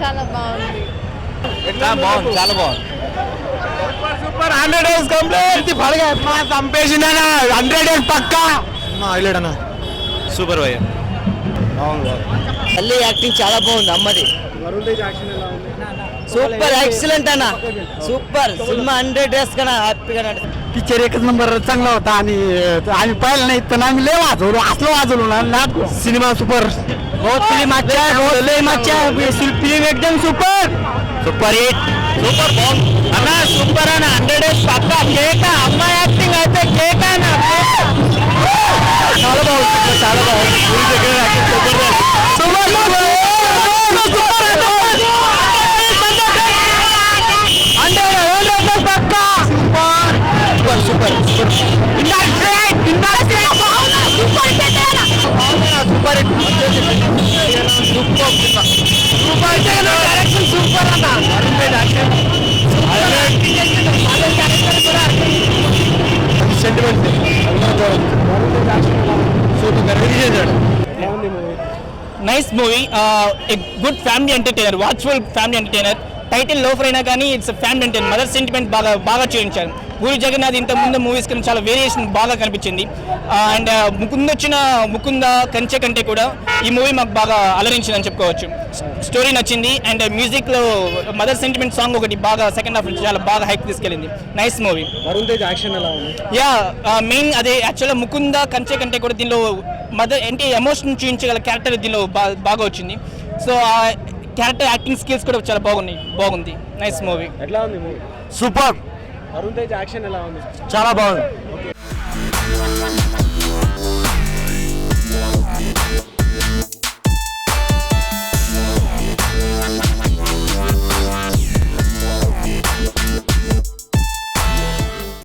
చాలా బాగుంది. బాగుంది, చాలా బాగుంది. సూపర్ 100 days కంప్లీట్ పడగా చంపేసిందన్న 100 days పక్కా హైలైట్ అన్న. సూపర్ భయ్య. మళ్ళీ యాక్టింగ్ చాలా బాగుంది అమ్మది. సూపర్ ఎక్సలెంట్ అన్న, సూపర్ సినిమా 100 days కన్నా హ్యాపీగా నడుస్తుంది. पिक्चर एकच नंबर चांगला होता आणि पाहिलं नाही तर आम्ही लय वाजवलो, असलं वाजवलो ना. सिनेमा सुपर, बहुत फिल्म अच्छा है, बहुत फिल्म अच्छा है, फिल्म एकदम सुपर सुपर हिट సూపర్ బాగుంది అన్న. సూపర్ అన్న 100 days పక్కా కేక. అమ్మాయి యాక్టింగ్ అయితే కేక అన్న. చాలా బాగుంది, చాలా బాగుంది. Super super nice movie, a good family entertainer, watchful family entertainer. Title loafer అయినా కానీ it's family entertainer. Mother sentiment బాగా చూపించారు. పూరి జగన్నాథ్ ఇంత ముందు మూవీస్ కన్నా చాలా వేరియేషన్ బాగా కనిపించింది. అండ్ ముకుంద కంచె కంటే కూడా ఈ మూవీ మాకు బాగా అలరించిందని చెప్పుకోవచ్చు. స్టోరీ నచ్చింది అండ్ మ్యూజిక్లో మదర్ సెంటిమెంట్ సాంగ్ ఒకటి బాగా సెకండ్ హాఫ్ చాలా బాగా హైక్ తీసుకెళ్ళింది. Nice movie. Varun Tej action ఎలా ఉంది? యా, మెయిన్ అదే యాక్చువల్గా ముకుంద కంచె కంటే కూడా దీనిలో మదర్ అంటే ఎమోషన్ చూపించగల క్యారెక్టర్ దీనిలో బాగా వచ్చింది. సో ఆ క్యారెక్టర్ యాక్టింగ్ స్కిల్స్ కూడా చాలా బాగుంది. Nice movie. ఎట్లా ఉంది movie? Super. Varun Tej action ఎలా ఉంది? చాలా బాగుంది.